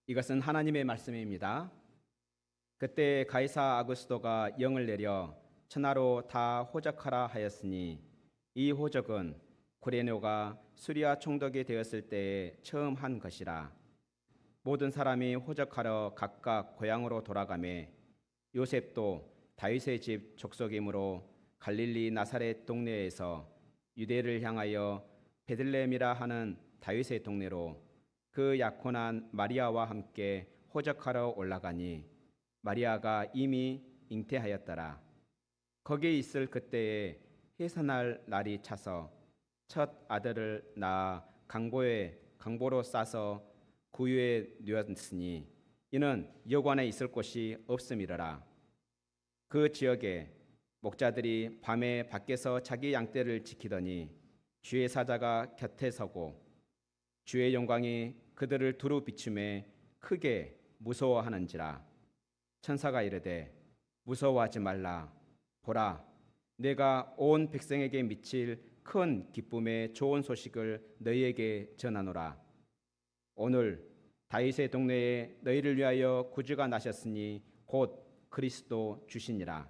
이것은 하나님의 말씀입니다. 그때 가이사 아구스도가 영을 내려 천하로 다 호적하라 하였으니 이 호적은 구레노가 수리아 총독이 되었을 때에 처음 한 것이라. 모든 사람이 호적하러 각각 고향으로 돌아가매 요셉도 다윗의 집 족속이므로 갈릴리 나사렛 동네에서 유대를 향하여 베들레헴이라 하는 다윗의 동네로 그 약혼한 마리아와 함께 호적하러 올라가니 마리아가 이미 잉태하였더라. 거기에 있을 그때에 해산할 날이 차서 첫 아들을 낳아 강보로 싸서 구유에 누웠으니 이는 여관에 있을 곳이 없음이러라. 그 지역에 목자들이 밤에 밖에서 자기 양떼를 지키더니 주의 사자가 곁에 서고 주의 영광이 그들을 두루 비추매 크게 무서워하는지라. 천사가 이르되 무서워하지 말라. 보라, 내가 온 백성에게 미칠 큰 기쁨의 좋은 소식을 너희에게 전하노라. 오늘 다윗의 동네에 너희를 위하여 구주가 나셨으니 곧 그리스도 주시니라.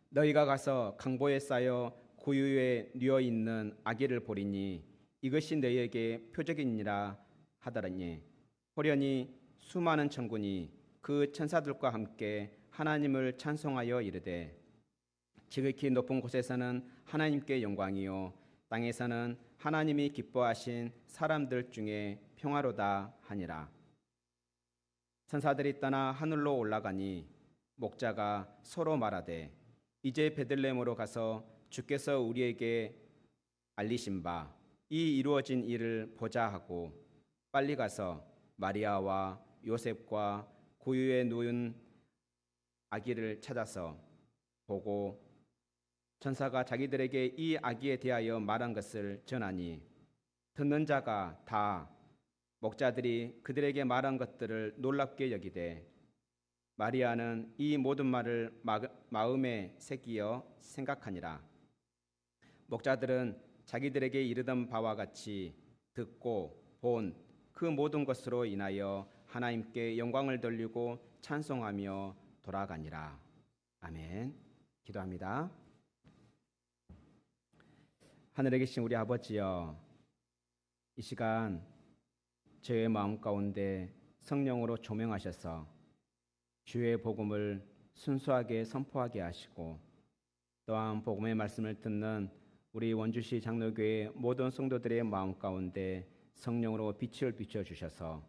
너희가 가서 강보에 쌓여 구유에 누워 있는 아기를 보리니 이것이 너희에게 표적이니라 하더라니. 호련히 수많은 천군이 그 천사들과 함께 하나님을 찬송하여 이르되 지극히 높은 곳에서는 하나님께 영광이요 땅에서는 하나님이 기뻐하신 사람들 중에 평화로다 하니라. 천사들이 떠나 하늘로 올라가니 목자가 서로 말하되 이제 베들레헴으로 가서 주께서 우리에게 알리신 바 이 이루어진 일을 보자 하고 빨리 가서 마리아와 요셉과 구유에 누운 아기를 찾아서 보고 천사가 자기들에게 이 아기에 대하여 말한 것을 전하니 듣는 자가 다 목자들이 그들에게 말한 것들을 놀랍게 여기되 마리아는 이 모든 말을 마음에 새기어 생각하니라. 목자들은 자기들에게 이르던 바와 같이 듣고 본 그 모든 것으로 인하여 하나님께 영광을 돌리고 찬송하며 돌아가니라. 아멘. 기도합니다. 하늘에 계신 우리 아버지여, 이 시간 저의 마음 가운데 성령으로 조명하셔서 주의 복음을 순수하게 선포하게 하시고 또한 복음의 말씀을 듣는 우리 원주시 장로교회 모든 성도들의 마음 가운데 성령으로 빛을 비춰주셔서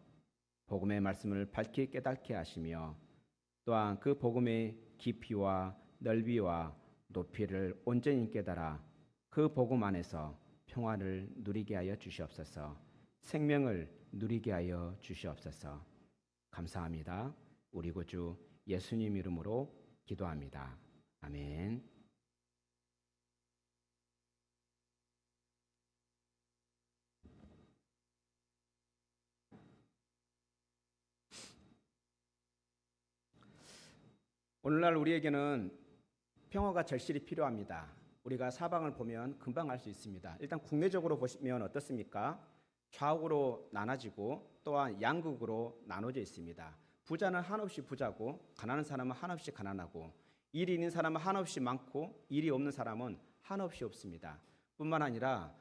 복음의 말씀을 밝히 깨닫게 하시며 또한 그 복음의 깊이와 넓이와 높이를 온전히 깨달아 그 복음 안에서 평화를 누리게 하여 주시옵소서. 생명을 누리게 하여 주시옵소서. 감사합니다. 우리 구주 예수님 이름으로 기도합니다. 아멘. 오늘날 우리에게는 평화가 절실히 필요합니다. 우리가 사방을 보면 금방 알 수 있습니다. 일단 국내적으로 보시면 어떻습니까? 좌우로 나눠지고 또한 양극으로 나눠져 있습니다. 부자는 한없이 부자고 가난한 사람은 한없이 가난하고 일이 있는 사람은 한없이 많고 일이 없는 사람은 한없이 없습니다. 뿐만 아니라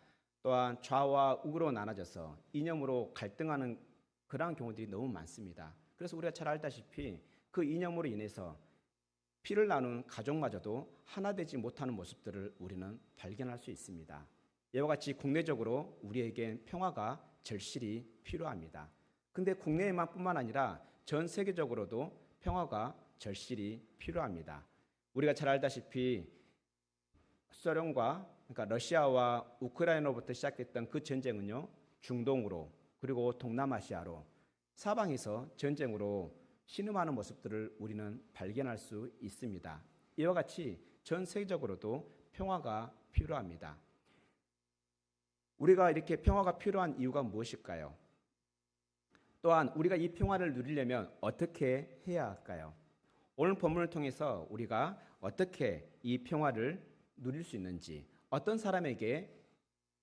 또한 좌와 우로 나눠져서 이념으로 갈등하는 그러한 경우들이 너무 많습니다. 그래서 우리가 잘 알다시피 그 이념으로 인해서 피를 나눈 가족마저도 하나 되지 못하는 모습들을 우리는 발견할 수 있습니다. 이와 같이 국내적으로 우리에겐 평화가 절실히 필요합니다. 근데 국내에만 뿐만 아니라 전 세계적으로도 평화가 절실히 필요합니다. 우리가 잘 알다시피 그러니까 러시아와 우크라이나로부터 시작했던 그 전쟁은요, 중동으로 그리고 동남아시아로 사방에서 전쟁으로 신음하는 모습들을 우리는 발견할 수 있습니다. 이와 같이 전 세계적으로도 평화가 필요합니다. 우리가 이렇게 평화가 필요한 이유가 무엇일까요? 또한 우리가 이 평화를 누리려면 어떻게 해야 할까요? 오늘 본문을 통해서 우리가 어떻게 이 평화를 누릴 수 있는지, 어떤 사람에게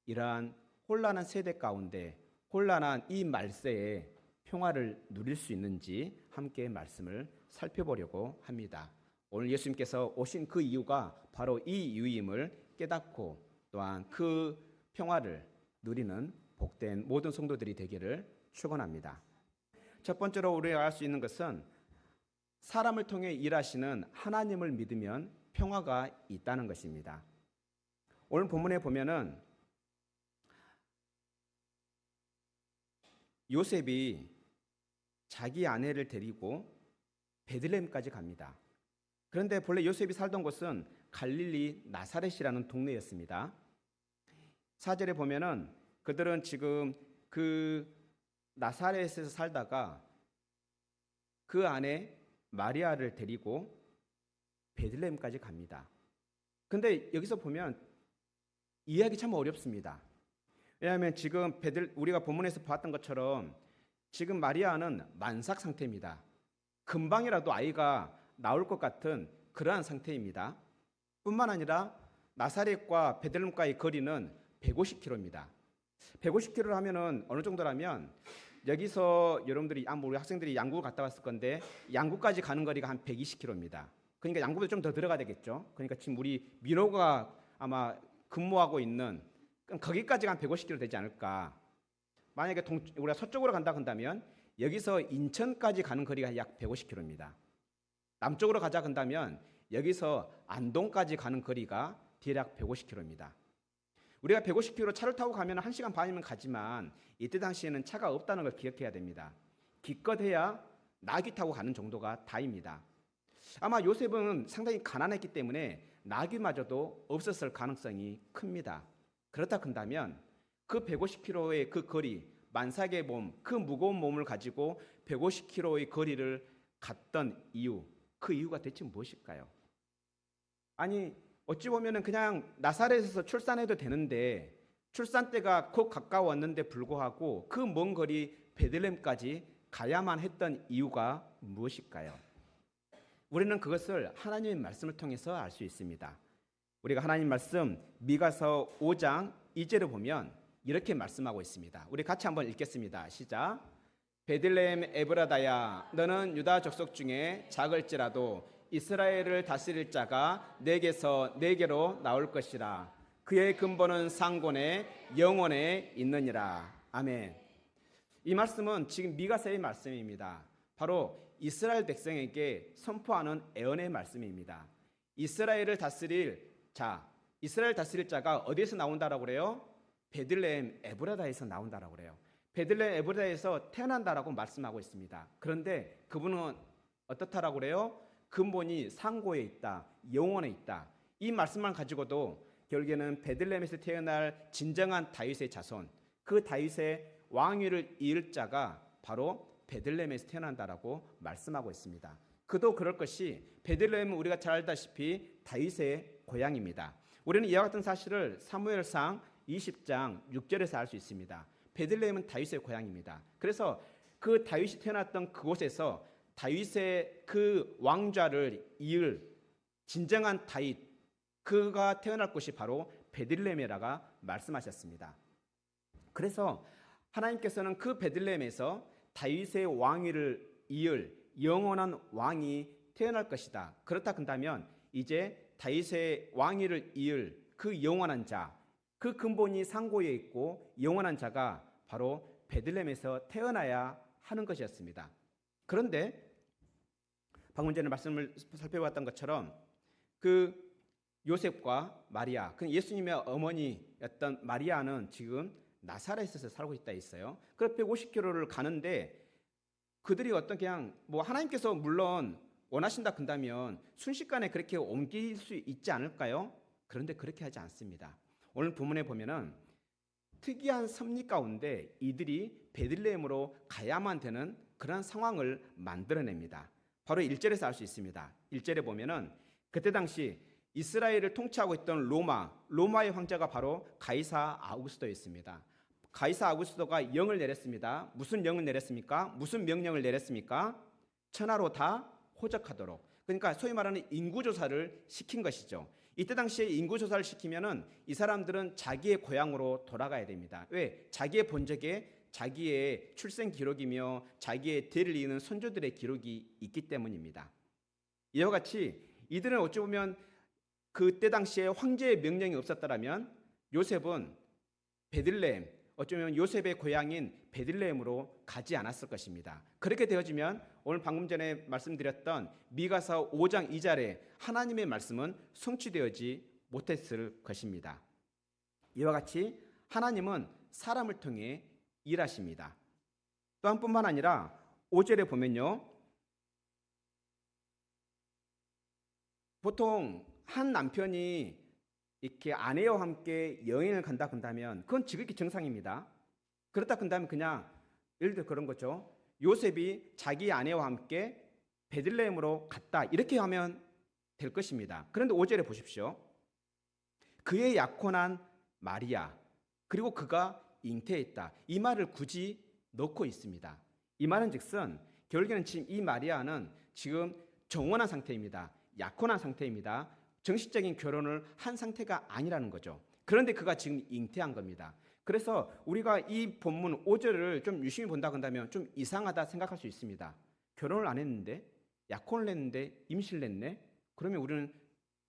이러한 혼란한 세대 가운데 혼란한 이 말세에 평화를 누릴 수 있는지 함께 말씀을 살펴보려고 합니다. 오늘 예수님께서 오신 그 이유가 바로 이 이유임을 깨닫고 또한 그 평화를 누리는 복된 모든 성도들이 되기를 축원합니다. 첫 번째로 우리가 알 수 있는 것은 사람을 통해 일하시는 하나님을 믿으면 평화가 있다는 것입니다. 오늘 본문에 보면은 요셉이 자기 아내를 데리고 베들레헴까지 갑니다. 그런데 본래 요셉이 살던 곳은 갈릴리 나사렛이라는 동네였습니다. 4절에 보면은 그들은 지금 그 나사렛에서 살다가 그 아내 마리아를 데리고 베들레헴까지 갑니다. 근데 여기서 보면 이해하기 참 어렵습니다. 왜냐하면 지금 우리가 본문에서 봤던 것처럼 지금 마리아는 만삭 상태입니다. 금방이라도 아이가 나올 것 같은 그러한 상태입니다. 뿐만 아니라 나사렛과 베들레헴과의 거리는 150km입니다. 150km를 하면은 어느 정도라면 여기서 여러분들이 우리 학생들이 양구 갔다 왔을 건데 양구까지 가는 거리가 한 120km입니다. 그러니까 양구보다 좀 더 들어가야 되겠죠. 그러니까 지금 우리 민호가 아마 근무하고 있는 거기까지 한 150km 되지 않을까. 만약에 우리가 서쪽으로 간다 한다면 여기서 인천까지 가는 거리가 약 150km입니다. 남쪽으로 가자 한다면 여기서 안동까지 가는 거리가 대략 150km입니다. 우리가 150km 차를 타고 가면 1시간 반이면 가지만 이때 당시에는 차가 없다는 걸 기억해야 됩니다. 기껏해야 나귀 타고 가는 정도가 다입니다. 아마 요셉은 상당히 가난했기 때문에 나귀마저도 없었을 가능성이 큽니다. 그렇다 한다면 그 150km의 그 거리, 만삭의 몸, 그 무거운 몸을 가지고 150km의 거리를 갔던 이유, 그 이유가 대체 무엇일까요? 아니 어찌 보면은 그냥 나사렛에서 출산해도 되는데 출산 때가 곧 가까웠는데 불구하고 그 먼 거리 베들레헴까지 가야만 했던 이유가 무엇일까요? 우리는 그것을 하나님의 말씀을 통해서 알 수 있습니다. 우리가 하나님 말씀 미가서 5장 2절을 보면 이렇게 말씀하고 있습니다. 우리 같이 한번 읽겠습니다. 시작. 베들레헴 에브라다야 너는 유다 족속 중에 작을지라도 이스라엘을 다스릴 자가 내게서 내게로 나올 것이라. 그의 근본은 상곤에 영원에 있느니라. 아멘. 이 말씀은 지금 미가서의 말씀입니다. 바로 이스라엘 백성에게 선포하는 애언의 말씀입니다. 이스라엘 다스릴 자가 어디에서 나온다라고 그래요? 베들레헴 에브라다에서 나온다라고 그래요. 베들레헴 에브라다에서 태어난다라고 말씀하고 있습니다. 그런데 그분은 어떻다라고 그래요? 근본이 상고에 있다, 영원에 있다. 이 말씀만 가지고도 결국에는 베들레헴에서 태어날 진정한 다윗의 자손, 그 다윗의 왕위를 이을 자가 바로 베들레헴에서 태어난다라고 말씀하고 있습니다. 그도 그럴 것이 베들레헴은 우리가 잘 알다시피 다윗의 고향입니다. 우리는 이와 같은 사실을 사무엘상 20장 6절에서 알 수 있습니다. 베들레헴은 다윗의 고향입니다. 그래서 그 다윗이 태어났던 그곳에서 다윗의 그 왕좌를 이을 진정한 다윗, 그가 태어날 곳이 바로 베들레헴이라가 말씀하셨습니다. 그래서 하나님께서는 그 베들레헴에서 다윗의 왕위를 이을 영원한 왕이 태어날 것이다. 그렇다 한다면 이제 다윗의 왕위를 이을 그 영원한 자, 그 근본이 상고에 있고 영원한 자가 바로 베들레헴에서 태어나야 하는 것이었습니다. 그런데 방금 전에 말씀을 살펴봤던 것처럼 그 요셉과 마리아, 그 예수님의 어머니였던 마리아는 지금 나사렛에서 살고 있다 있어요. 그 150km를 가는데 그들이 어떤 그냥 하나님께서 물론 원하신다 한다면 순식간에 그렇게 옮길 수 있지 않을까요? 그런데 그렇게 하지 않습니다. 오늘 본문에 보면은 특이한 섭리 가운데 이들이 베들레헴으로 가야만 되는 그런 상황을 만들어냅니다. 바로 1절에서 알 수 있습니다. 1절에 보면은 그때 당시 이스라엘을 통치하고 있던 로마의 황제가 바로 가이사 아우구스도였습니다. 가이사 아우구스도가 영을 내렸습니다. 무슨 영을 내렸습니까? 무슨 명령을 내렸습니까? 천하로 다 호적하도록. 그러니까 소위 말하는 인구조사를 시킨 것이죠. 이때 당시에 인구조사를 시키면은 이 사람들은 자기의 고향으로 돌아가야 됩니다. 왜? 자기의 본적에 자기의 출생 기록이며 자기의 대를 이으는 선조들의 기록이 있기 때문입니다. 이와 같이 이들은 어찌 보면 그때 당시에 황제의 명령이 없었더라면 요셉은 베들레헴, 어쩌면 요셉의 고향인 베들레헴으로 가지 않았을 것입니다. 그렇게 되어지면 오늘 방금 전에 말씀드렸던 미가서 5장 2절에 하나님의 말씀은 성취되어지 못했을 것입니다. 이와 같이 하나님은 사람을 통해 일하십니다. 또한 뿐만 아니라 5절에 보면요, 보통 한 남편이 이렇게 아내와 함께 여행을 간다 한다면 그건 지극히 정상입니다. 그렇다 한다면 그냥 예를 들어 그런 거죠. 요셉이 자기 아내와 함께 베들레헴으로 갔다 이렇게 하면 될 것입니다. 그런데 5절에 보십시오. 그의 약혼한 마리아 그리고 그가 잉태했다. 이 말을 굳이 넣고 있습니다. 이 말은 즉슨 결국에는 지금 이 마리아는 지금 정원한 상태입니다. 약혼한 상태입니다. 정식적인 결혼을 한 상태가 아니라는 거죠. 그런데 그가 지금 잉태한 겁니다. 그래서 우리가 이 본문 5절을 좀 유심히 본다 한다면 좀 이상하다 생각할 수 있습니다. 결혼을 안 했는데 약혼을 했는데 임신을 했네. 그러면 우리는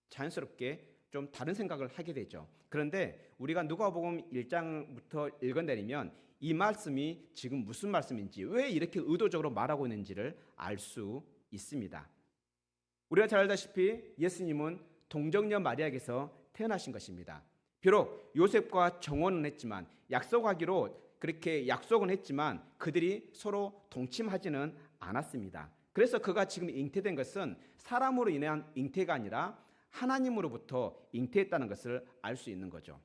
자연스럽게 좀 다른 생각을 하게 되죠. 그런데 우리가 누가복음 1장부터 읽어내리면 이 말씀이 지금 무슨 말씀인지 왜 이렇게 의도적으로 말하고 있는지를 알 수 있습니다. 우리가 잘 알다시피 예수님은 동정녀 마리아에게서 태어나신 것입니다. 비록 요셉과 정혼은 했지만 약속하기로 그렇게 약속은 했지만 그들이 서로 동침하지는 않았습니다. 그래서 그가 지금 잉태된 것은 사람으로 인한 잉태가 아니라 하나님으로부터 잉태했다는 것을 알 수 있는 거죠.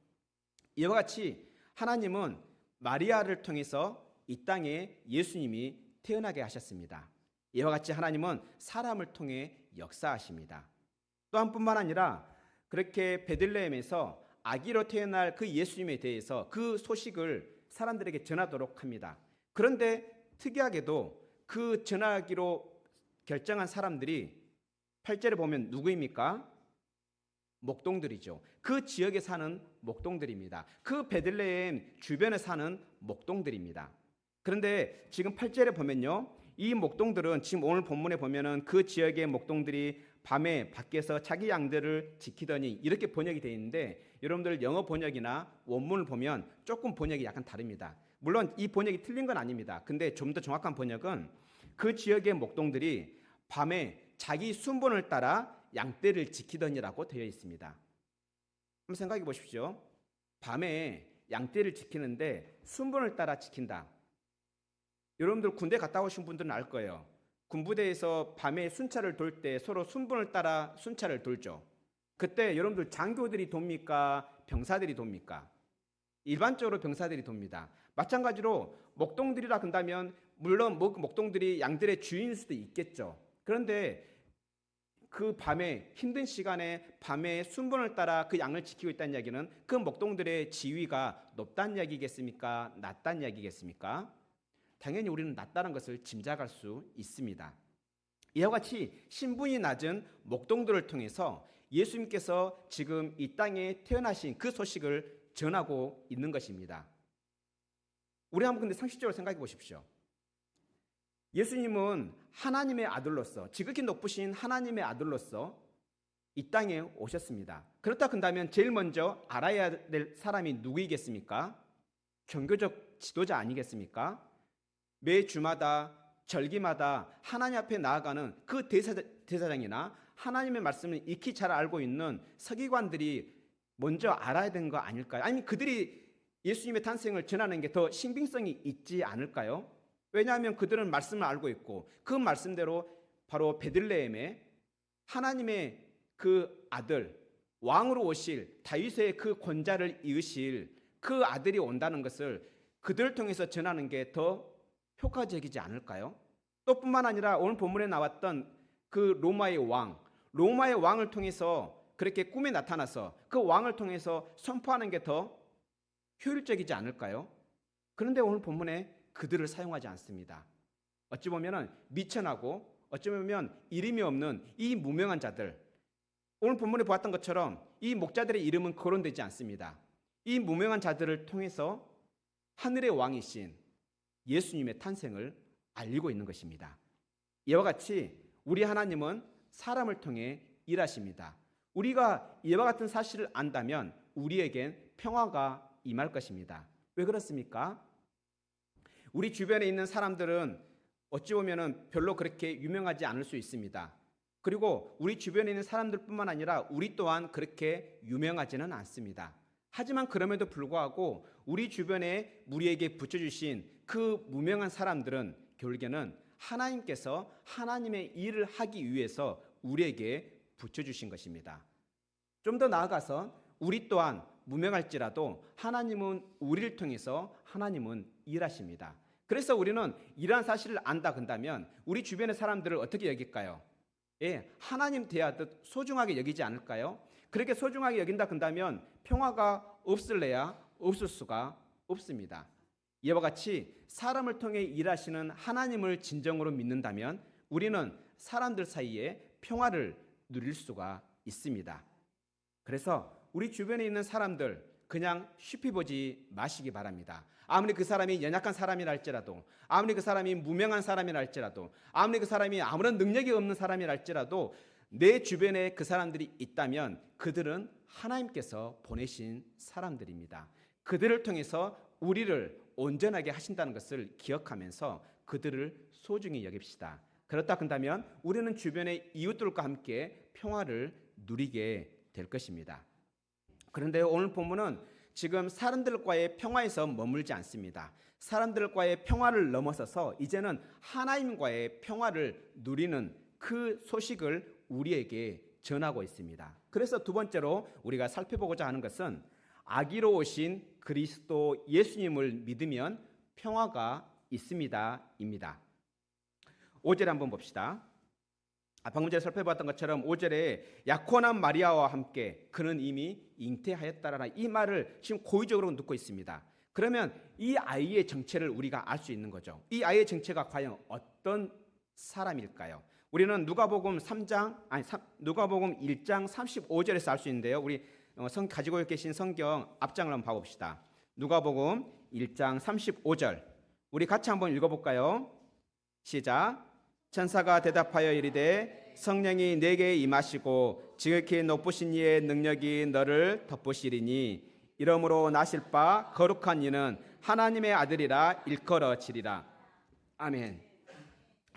이와 같이 하나님은 마리아를 통해서 이 땅에 예수님이 태어나게 하셨습니다. 이와 같이 하나님은 사람을 통해 역사하십니다. 또한 뿐만 아니라 그렇게 베들레헴에서 아기로 태어날 그 예수님에 대해서 그 소식을 사람들에게 전하도록 합니다. 그런데 특이하게도 그 전하기로 결정한 사람들이 8절에 보면 누구입니까? 목동들이죠. 그 지역에 사는 목동들입니다. 그 베들레헴 주변에 사는 목동들입니다. 그런데 지금 8절에 보면요, 이 목동들은 지금 오늘 본문에 보면은 그 지역의 목동들이 밤에 밖에서 자기 양들을 지키더니 이렇게 번역이 되어 있는데 여러분들 영어 번역이나 원문을 보면 조금 번역이 약간 다릅니다. 물론 이 번역이 틀린 건 아닙니다. 근데 좀 더 정확한 번역은 그 지역의 목동들이 밤에 자기 순번을 따라 양떼를 지키더니라고 되어 있습니다. 한번 생각해 보십시오. 밤에 양떼를 지키는데 순번을 따라 지킨다. 여러분들 군대 갔다 오신 분들은 알 거예요. 군부대에서 밤에 순찰을 돌 때 서로 순번을 따라 순찰을 돌죠. 그때 여러분들 장교들이 돕니까? 병사들이 돕니까? 일반적으로 병사들이 돕니다. 마찬가지로 목동들이라 한다면 물론 목동들이 양들의 주인일 수도 있겠죠. 그런데 그 밤에 힘든 시간에 밤에 순번을 따라 그 양을 지키고 있다는 이야기는 그 목동들의 지위가 높다는 이야기겠습니까? 낮다는 이야기겠습니까? 당연히 우리는 낮다는 것을 짐작할 수 있습니다. 이와 같이 신분이 낮은 목동들을 통해서 예수님께서 지금 이 땅에 태어나신 그 소식을 전하고 있는 것입니다. 우리 한번 근데 상식적으로 생각해 보십시오. 예수님은 하나님의 아들로서, 지극히 높으신 하나님의 아들로서 이 땅에 오셨습니다. 그렇다 한다면 제일 먼저 알아야 될 사람이 누구이겠습니까? 종교적 지도자 아니겠습니까? 매 주마다 절기마다 하나님 앞에 나아가는 그 대사장이나 하나님의 말씀을 익히 잘 알고 있는 서기관들이 먼저 알아야 되는 거 아닐까요? 아니면 그들이 예수님의 탄생을 전하는 게 더 신빙성이 있지 않을까요? 왜냐하면 그들은 말씀을 알고 있고 그 말씀대로 바로 베들레헴에 하나님의 그 아들, 왕으로 오실 다윗의 그 권자를 이으실 그 아들이 온다는 것을 그들을 통해서 전하는 게 더 효과적이지 않을까요? 또 뿐만 아니라 오늘 본문에 나왔던 그 로마의 왕을 통해서 그렇게 꿈에 나타나서 그 왕을 통해서 선포하는 게 더 효율적이지 않을까요? 그런데 오늘 본문에 그들을 사용하지 않습니다. 어찌 보면 미천하고 어찌 보면 이름이 없는 이 무명한 자들, 오늘 본문에 보았던 것처럼 이 목자들의 이름은 거론되지 않습니다. 이 무명한 자들을 통해서 하늘의 왕이신 예수님의 탄생을 알리고 있는 것입니다. 이와 같이 우리 하나님은 사람을 통해 일하십니다. 우리가 이와 같은 사실을 안다면 우리에겐 평화가 임할 것입니다. 왜 그렇습니까? 우리 주변에 있는 사람들은 어찌 보면 별로 그렇게 유명하지 않을 수 있습니다. 그리고 우리 주변에 있는 사람들뿐만 아니라 우리 또한 그렇게 유명하지는 않습니다. 하지만 그럼에도 불구하고 우리 주변에 우리에게 붙여주신 그 무명한 사람들은 결국에는 하나님께서 하나님의 일을 하기 위해서 우리에게 붙여주신 것입니다. 좀 더 나아가서 우리 또한 무명할지라도 하나님은 우리를 통해서 하나님은 일하십니다. 그래서 우리는 이러한 사실을 안다 한다면 우리 주변의 사람들을 어떻게 여길까요? 하나님 대하듯 소중하게 여기지 않을까요? 그렇게 소중하게 여긴다 한다면 평화가 없을래야 없을 수가 없습니다. 이와 같이 사람을 통해 일하시는 하나님을 진정으로 믿는다면 우리는 사람들 사이에 평화를 누릴 수가 있습니다. 그래서 우리 주변에 있는 사람들 그냥 쉽게 보지 마시기 바랍니다. 아무리 그 사람이 연약한 사람이라 할지라도, 아무리 그 사람이 무명한 사람이라 할지라도, 아무리 그 사람이 아무런 능력이 없는 사람이라 할지라도 내 주변에 그 사람들이 있다면 그들은 하나님께서 보내신 사람들입니다. 그들을 통해서 우리를 온전하게 하신다는 것을 기억하면서 그들을 소중히 여깁시다. 그렇다 한다면 우리는 주변의 이웃들과 함께 평화를 누리게 될 것입니다. 그런데 오늘 본문은 지금 사람들과의 평화에서 머물지 않습니다. 사람들과의 평화를 넘어서서 이제는 하나님과의 평화를 누리는 그 소식을 우리에게 전하고 있습니다. 그래서 두 번째로 우리가 살펴보고자 하는 것은 아기로 오신 그리스도 예수님을 믿으면 평화가 있습니다입니다. 5절 한번 봅시다. 방금 전에 살펴봤던 것처럼 5절에 약혼한 마리아와 함께 그는 이미 잉태하였다라는 이 말을 지금 고의적으로 넣고 있습니다. 그러면 이 아이의 정체를 우리가 알 수 있는 거죠. 이 아이의 정체가 과연 어떤 사람일까요? 우리는 누가복음 1장 35절에서 알 수 있는데요. 우리 가지고 계신 성경 앞장을 한번 봐봅시다. 누가복음 1장 35절 우리 같이 한번 읽어볼까요? 시작. 천사가 대답하여 이르되 성령이 내게 임하시고 지극히 높으신 이의 능력이 너를 덮으시리니 이러므로 나실 바 거룩한 이는 하나님의 아들이라 일컬어지리라. 아멘.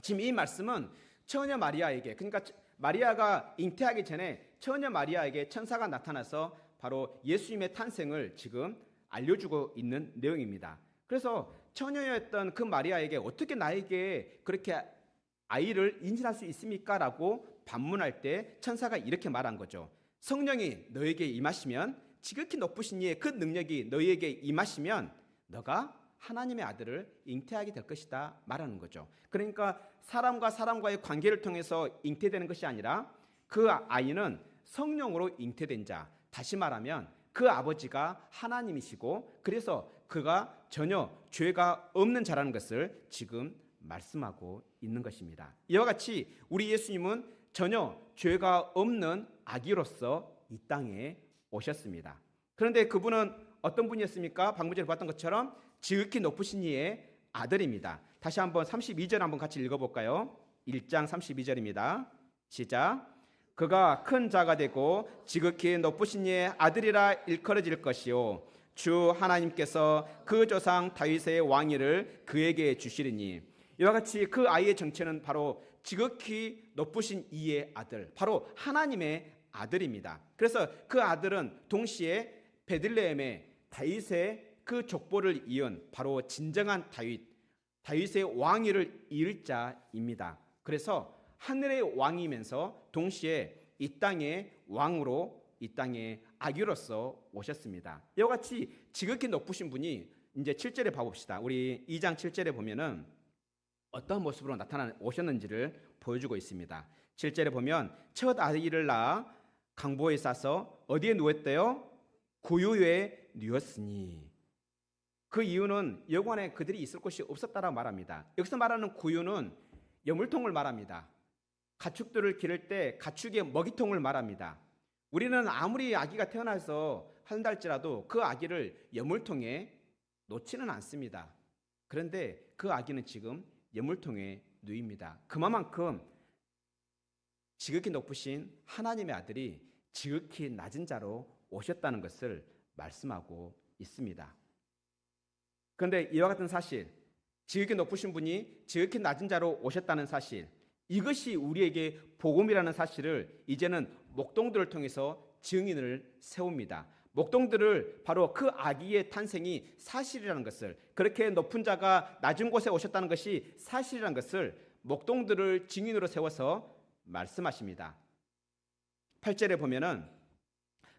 지금 이 말씀은 처녀 마리아에게, 그러니까 마리아가 잉태하기 전에 처녀 마리아에게 천사가 나타나서 바로 예수님의 탄생을 지금 알려주고 있는 내용입니다. 그래서 처녀였던 그 마리아에게 어떻게 나에게 그렇게 아이를 임신할 수 있습니까? 라고 반문할 때 천사가 이렇게 말한 거죠. 성령이 너에게 임하시면 지극히 높으신 이의 그 능력이 너에게 임하시면 너가 하나님의 아들을 잉태하게 될 것이다 말하는 거죠. 그러니까 사람과 사람과의 관계를 통해서 잉태되는 것이 아니라 그 아이는 성령으로 잉태된 자, 다시 말하면 그 아버지가 하나님이시고 그래서 그가 전혀 죄가 없는 자라는 것을 지금 말씀하고 있는 것입니다. 이와 같이 우리 예수님은 전혀 죄가 없는 아기로서 이 땅에 오셨습니다. 그런데 그분은 어떤 분이었습니까? 방금 전에 봤던 것처럼 지극히 높으신 이의 아들입니다. 다시 한번 32절 한번 같이 읽어볼까요? 1장 32절입니다. 시작. 그가 큰 자가 되고 지극히 높으신 이의 아들이라 일컬어질 것이요 주 하나님께서 그 조상 다윗의 왕위를 그에게 주시리니. 이와 같이 그 아이의 정체는 바로 지극히 높으신 이의 아들, 바로 하나님의 아들입니다. 그래서 그 아들은 동시에 베들레헴의 다윗의 그 족보를 이은 바로 진정한 다윗의 왕위를 이을 자입니다. 그래서 하늘의 왕이면서 동시에 이 땅의 왕으로 이 땅의 아기로서 오셨습니다. 이와 같이 지극히 높으신 분이 이제 7절에 봐봅시다. 우리 2장 7절에 보면은 어떤 모습으로 나타나 오셨는지를 보여주고 있습니다. 7절에 보면 첫 아이를 낳아 강보에 싸서 어디에 누웠대요? 구유에 누웠으니. 그 이유는 여관에 그들이 있을 곳이 없었다라고 말합니다. 여기서 말하는 구유는 여물통을 말합니다. 가축들을 기를 때 가축의 먹이통을 말합니다. 우리는 아무리 아기가 태어나서 한다 할지라도 그 아기를 여물통에 놓지는 않습니다. 그런데 그 아기는 지금 여물통에 누입니다. 그만큼 지극히 높으신 하나님의 아들이 지극히 낮은 자로 오셨다는 것을 말씀하고 있습니다. 그런데 이와 같은 사실, 지극히 높으신 분이 지극히 낮은 자로 오셨다는 사실, 이것이 우리에게 복음이라는 사실을 이제는 목동들을 통해서 증인을 세웁니다. 목동들을 바로 그 아기의 탄생이 사실이라는 것을, 그렇게 높은 자가 낮은 곳에 오셨다는 것이 사실이라는 것을 목동들을 증인으로 세워서 말씀하십니다. 8절에 보면은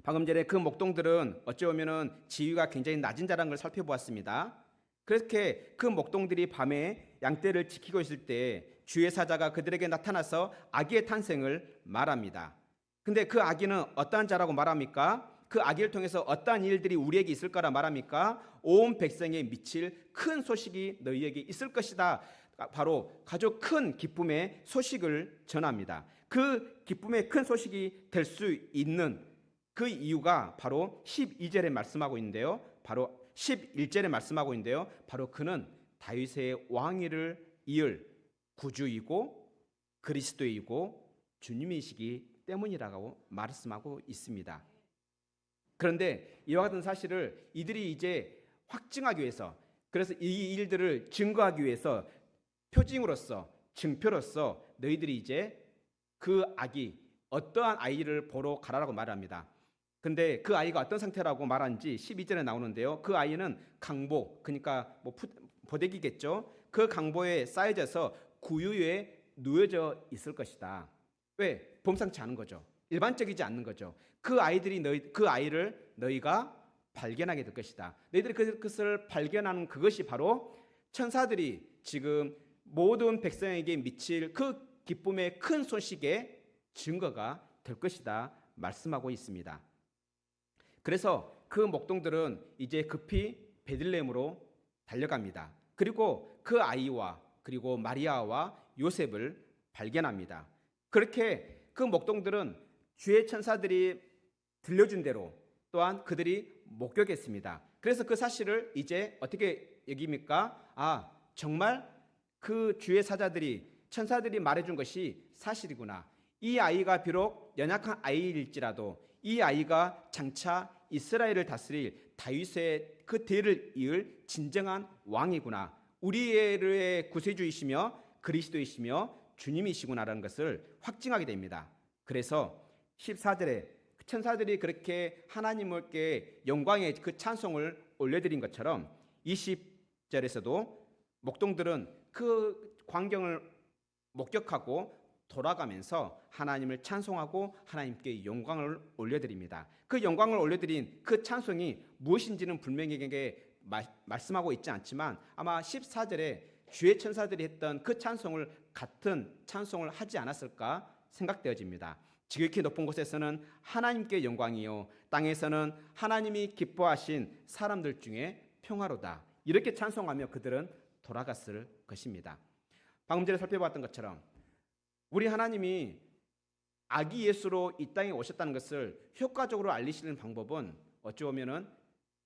방금 전에 그 목동들은 어찌 보면은 지위가 굉장히 낮은 자라는 걸 살펴보았습니다. 그렇게 그 목동들이 밤에 양떼를 지키고 있을 때 주의 사자가 그들에게 나타나서 아기의 탄생을 말합니다. 근데 그 아기는 어떠한 자라고 말합니까? 그 아기를 통해서 어떠한 일들이 우리에게 있을 거라 말합니까? 온 백성에 미칠 큰 소식이 너희에게 있을 것이다. 바로 가장 큰 기쁨의 소식을 전합니다. 그 기쁨의 큰 소식이 될 수 있는 그 이유가 바로 12절에 말씀하고 있는데요. 바로 11절에 말씀하고 있는데요. 바로 그는 다윗의 왕위를 이을 구주이고 그리스도이고 주님이시기 때문이라고 말씀하고 있습니다. 그런데 이와 같은 사실을 이들이 이제 확증하기 위해서, 그래서 이 일들을 증거하기 위해서 표징으로서, 증표로서 너희들이 이제 그 아기, 어떠한 아이를 보러 가라라고 말합니다. 근데 그 아이가 어떤 상태라고 말하는지 12절에 나오는데요. 그 아이는 강보, 그러니까 보대기겠죠. 그 강보에 쌓여져서 구유에 누워져 있을 것이다. 왜? 범상치 않은 거죠. 일반적이지 않는 거죠. 그 아이를 너희가 발견하게 될 것이다. 너희들이 그것을 발견하는 그것이 바로 천사들이 지금 모든 백성에게 미칠 그 기쁨의 큰 소식의 증거가 될 것이다 말씀하고 있습니다. 그래서 그 목동들은 이제 급히 베들레헴으로 달려갑니다. 그리고 그 아이와 그리고 마리아와 요셉을 발견합니다. 그렇게 그 목동들은 주의 천사들이 들려준 대로 또한 그들이 목격했습니다. 그래서 그 사실을 이제 어떻게 여깁니까? 정말 그 주의 천사들이 말해준 것이 사실이구나. 이 아이가 비록 연약한 아이일지라도 이 아이가 장차 이스라엘을 다스릴 다윗의 그 대를 이을 진정한 왕이구나. 우리의 구세주이시며 그리스도이시며 주님이시구나라는 것을 확증하게 됩니다. 그래서 14절에 천사들이 그렇게 하나님께 영광의 그 찬송을 올려드린 것처럼 20절에서도 목동들은 그 광경을 목격하고 돌아가면서 하나님을 찬송하고 하나님께 영광을 올려드립니다. 그 영광을 올려드린 그 찬송이 무엇인지는 분명히 말씀하고 있지 않지만 아마 14절에 주의 천사들이 했던 그 찬송을 같은 찬송을 하지 않았을까 생각되어집니다. 지극히 높은 곳에서는 하나님께 영광이요 땅에서는 하나님이 기뻐하신 사람들 중에 평화로다. 이렇게 찬송하며 그들은 돌아갔을 것입니다. 방금 전에 살펴봤던 것처럼 우리 하나님이 아기 예수로 이 땅에 오셨다는 것을 효과적으로 알리시는 방법은 어찌 보면은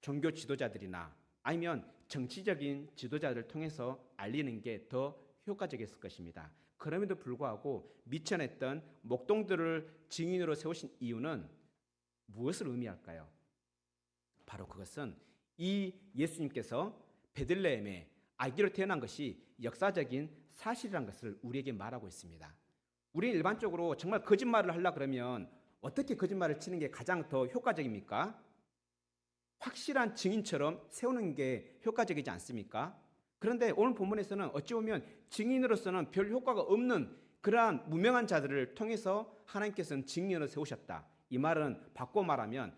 종교 지도자들이나 아니면 정치적인 지도자들을 통해서 알리는 게 더 효과적이었을 것입니다. 그럼에도 불구하고 미천했던 목동들을 증인으로 세우신 이유는 무엇을 의미할까요? 바로 그것은 이 예수님께서 베들레헴에 아기로 태어난 것이 역사적인 사실이라는 것을 우리에게 말하고 있습니다. 우리는 일반적으로 정말 거짓말을 하려고 그러면 어떻게 거짓말을 치는 게 가장 더 효과적입니까? 확실한 증인처럼 세우는 게 효과적이지 않습니까? 그런데 오늘 본문에서는 어찌 보면 증인으로서는 별 효과가 없는 그러한 무명한 자들을 통해서 하나님께서는 증인으로 세우셨다. 이 말은 바꿔 말하면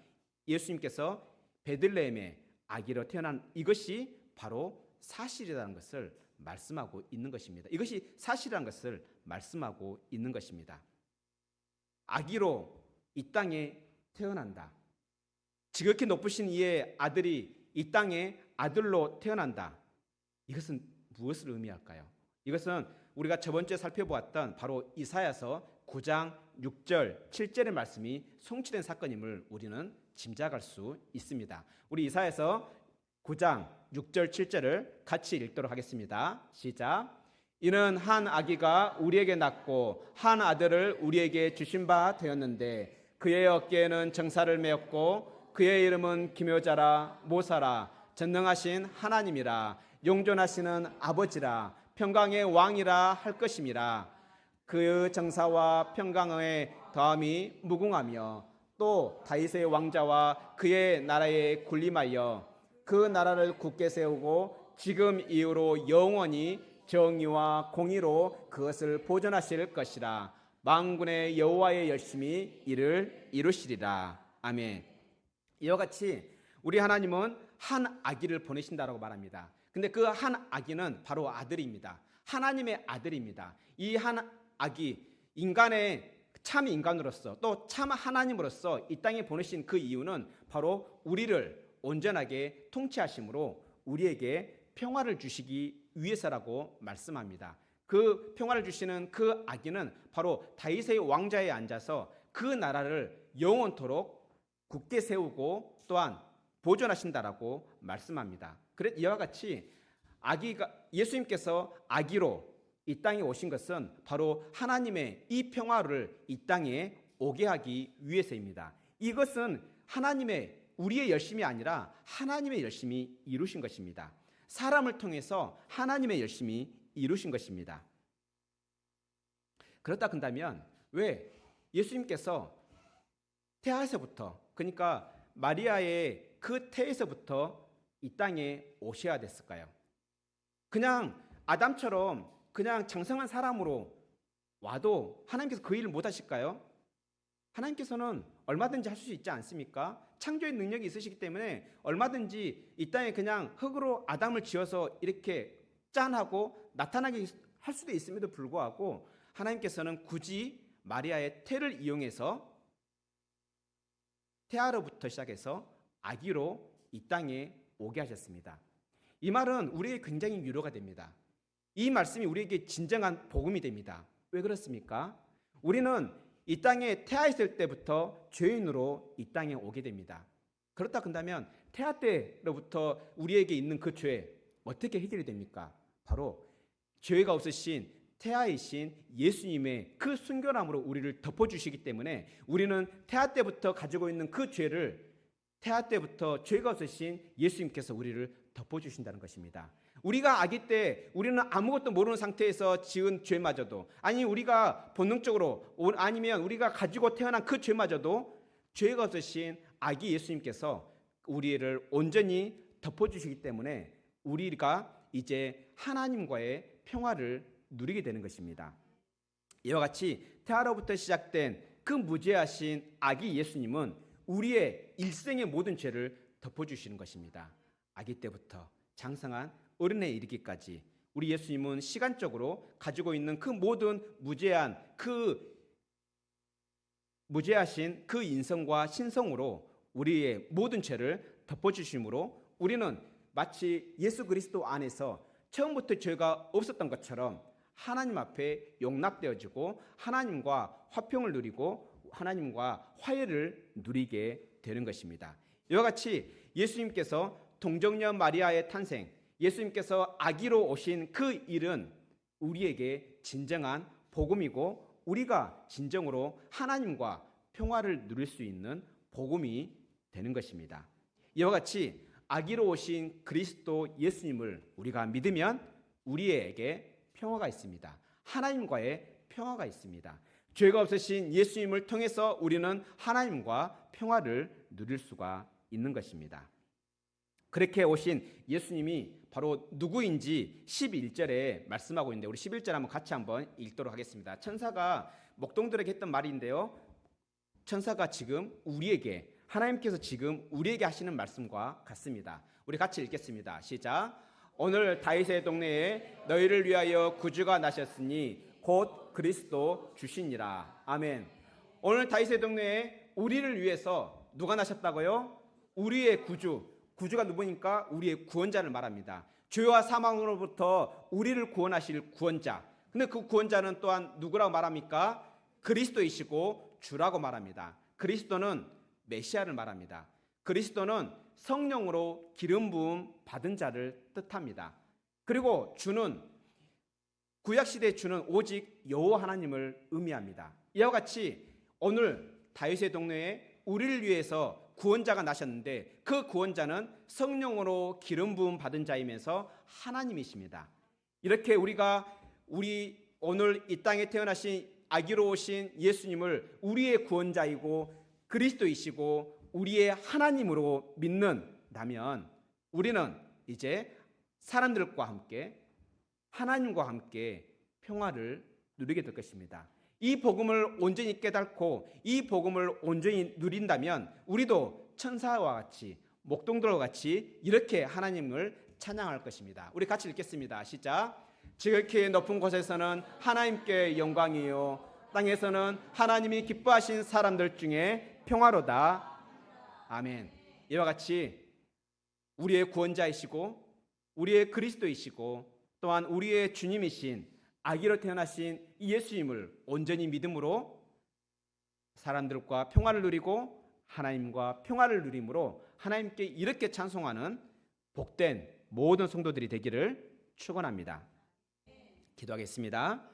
예수님께서 베들레헴에 아기로 태어난 이것이 바로 사실이라는 것을 말씀하고 있는 것입니다. 이것이 사실이라는 것을 말씀하고 있는 것입니다. 아기로 이 땅에 태어난다. 지극히 높으신 이의 아들이 이 땅에 아들로 태어난다. 이것은 무엇을 의미할까요? 이것은 우리가 저번 주에 살펴보았던 바로 이사야서 9장 6절, 7절의 말씀이 성취된 사건임을 우리는 짐작할 수 있습니다. 우리 이사야서 9장 6절, 7절을 같이 읽도록 하겠습니다. 시작. 이는 한 아기가 우리에게 낳고 한 아들을 우리에게 주신 바 되었는데 그의 어깨에는 정사를 메었고 그의 이름은 기묘자라 모사라 전능하신 하나님이라 용존하시는 아버지라 평강의 왕이라 할 것임이라. 그 정사와 평강의 더함이 무궁하며 또 다윗의 왕자와 그의 나라에 군림하여 그 나라를 굳게 세우고 지금 이후로 영원히 정의와 공의로 그것을 보존하실 것이라. 만군의 여호와의 열심히 이를 이루시리라. 아멘. 이와 같이 우리 하나님은 한 아기를 보내신다라고 말합니다. 근데 그 한 아기는 바로 아들입니다. 하나님의 아들입니다. 이 한 아기, 인간의 참 인간으로서 또 참 하나님으로서 이 땅에 보내신 그 이유는 바로 우리를 온전하게 통치하심으로 우리에게 평화를 주시기 위해서라고 말씀합니다. 그 평화를 주시는 그 아기는 바로 다윗의 왕자에 앉아서 그 나라를 영원토록 굳게 세우고 또한 보존하신다라고 말씀합니다. 그래 이와 같이 예수님께서 아기로 이 땅에 오신 것은 바로 하나님의 이 평화를 이 땅에 오게 하기 위해서입니다. 이것은 우리의 열심이 아니라 하나님의 열심이 이루신 것입니다. 사람을 통해서 하나님의 열심이 이루신 것입니다. 그렇다 한다면 왜 예수님께서 태아에서부터, 그러니까 마리아의 그 태에서부터 이 땅에 오셔야 됐을까요? 그냥 아담처럼 그냥 장성한 사람으로 와도 하나님께서 그 일을 못 하실까요? 하나님께서는 얼마든지 할 수 있지 않습니까? 창조의 능력이 있으시기 때문에 얼마든지 이 땅에 그냥 흙으로 아담을 지어서 이렇게 짠하고 나타나게 할 수도 있음에도 불구하고 하나님께서는 굳이 마리아의 태를 이용해서 태아로부터 시작해서 아기로 이 땅에 오게 하셨습니다. 이 말은 우리에게 굉장히 위로가 됩니다. 이 말씀이 우리에게 진정한 복음이 됩니다. 왜 그렇습니까? 우리는 이 땅에 태아했을 때부터 죄인으로 이 땅에 오게 됩니다. 그렇다 한다면 태아 때로부터 우리에게 있는 그 죄 어떻게 해결이 됩니까? 바로 죄가 없으신 태아이신 예수님의 그 순결함으로 우리를 덮어주시기 때문에 우리는 태아 때부터 가지고 있는 그 죄를 태아 때부터 죄가 없으신 예수님께서 우리를 덮어주신다는 것입니다. 우리가 아기 때 우리는 아무것도 모르는 상태에서 지은 죄마저도, 아니 우리가 본능적으로 아니면 우리가 가지고 태어난 그 죄마저도 죄가 없으신 아기 예수님께서 우리를 온전히 덮어주시기 때문에 우리가 이제 하나님과의 평화를 누리게 되는 것입니다. 이와 같이 태아로부터 시작된 그 무죄하신 아기 예수님은 우리의 일생의 모든 죄를 덮어주시는 것입니다. 아기 때부터 장성한 어른에 이르기까지 우리 예수님은 시간적으로 가지고 있는 그 모든 무죄하신 그 인성과 신성으로 우리의 모든 죄를 덮어주심으로 우리는 마치 예수 그리스도 안에서 처음부터 죄가 없었던 것처럼 하나님 앞에 용납되어지고 하나님과 화평을 누리고 하나님과 화해를 누리게 되는 것입니다. 이와 같이 예수님께서 동정녀 마리아의 탄생, 예수님께서 아기로 오신 그 일은 우리에게 진정한 복음이고 우리가 진정으로 하나님과 평화를 누릴 수 있는 복음이 되는 것입니다. 이와 같이 아기로 오신 그리스도 예수님을 우리가 믿으면 우리에게 평화가 있습니다. 하나님과의 평화가 있습니다. 죄가 없으신 예수님을 통해서 우리는 하나님과 평화를 누릴 수가 있는 것입니다. 그렇게 오신 예수님이 바로 누구인지 11절에 말씀하고 있는데 우리 11절 한번 읽도록 하겠습니다. 천사가 목동들에게 했던 말인데요. 천사가 지금 우리에게, 하나님께서 지금 우리에게 하시는 말씀과 같습니다. 우리 같이 읽겠습니다. 시작. 오늘 다윗의 동네에 너희를 위하여 구주가 나셨으니 곧 그리스도 주시니라. 아멘. 오늘 다윗의 동네에 우리를 위해서 누가 나셨다고요? 우리의 구주가 누구니까? 우리의 구원자를 말합니다. 죄와 사망으로부터 우리를 구원하실 구원자. 근데 그 구원자는 또한 누구라고 말합니까? 그리스도이시고 주라고 말합니다. 그리스도는 메시아를 말합니다. 그리스도는 성령으로 기름 부음 받은 자를 뜻합니다. 그리고 주는 구약시대의 주는 오직 여호와 하나님을 의미합니다. 이와 같이 오늘 다윗의 동네에 우리를 위해서 구원자가 나셨는데 그 구원자는 성령으로 기름 부음 받은 자이면서 하나님이십니다. 이렇게 우리가 오늘 이 땅에 태어나신 아기로우신 예수님을 우리의 구원자이고 그리스도이시고 우리의 하나님으로 믿는다면 우리는 이제 사람들과 함께 하나님과 함께 평화를 누리게 될 것입니다. 이 복음을 온전히 깨닫고 이 복음을 온전히 누린다면 우리도 천사와 같이 목동들과 같이 이렇게 하나님을 찬양할 것입니다. 우리 같이 읽겠습니다. 시작. 지극히 높은 곳에서는 하나님께 영광이요 땅에서는 하나님이 기뻐하신 사람들 중에 평화로다. 아멘. 이와 같이 우리의 구원자이시고 우리의 그리스도이시고 또한 우리의 주님이신 아기로 태어나신 예수님을 온전히 믿음으로 사람들과 평화를 누리고 하나님과 평화를 누림으로 하나님께 이렇게 찬송하는 복된 모든 성도들이 되기를 축원합니다. 기도하겠습니다.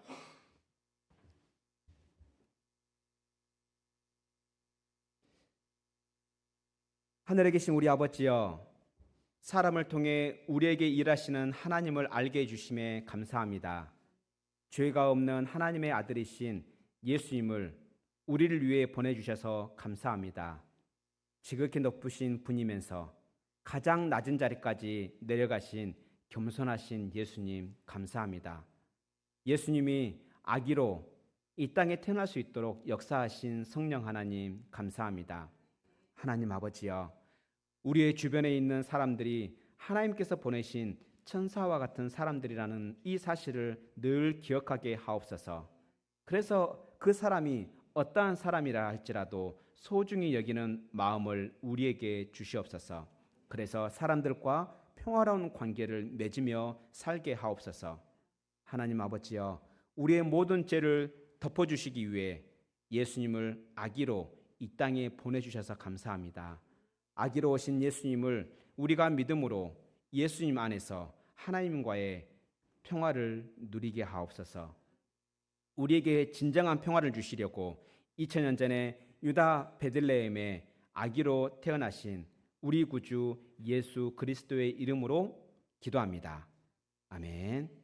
하늘에 계신 우리 아버지여, 사람을 통해 우리에게 일하시는 하나님을 알게 해주심에 감사합니다. 죄가 없는 하나님의 아들이신 예수님을 우리를 위해 보내주셔서 감사합니다. 지극히 높으신 분이면서 가장 낮은 자리까지 내려가신 겸손하신 예수님 감사합니다. 예수님이 아기로 이 땅에 태어날 수 있도록 역사하신 성령 하나님 감사합니다. 하나님 아버지여, 우리의 주변에 있는 사람들이 하나님께서 보내신 천사와 같은 사람들이라는 이 사실을 늘 기억하게 하옵소서. 그래서 그 사람이 어떠한 사람이라 할지라도 소중히 여기는 마음을 우리에게 주시옵소서. 그래서 사람들과 평화로운 관계를 맺으며 살게 하옵소서. 하나님 아버지여, 우리의 모든 죄를 덮어주시기 위해 예수님을 아기로 이 땅에 보내주셔서 감사합니다. 아기로 오신 예수님을 우리가 믿음으로 예수님 안에서 하나님과의 평화를 누리게 하옵소서. 우리에게 진정한 평화를 주시려고 2000년 전에 유다 베들레헴에 아기로 태어나신 우리 구주 예수 그리스도의 이름으로 기도합니다. 아멘.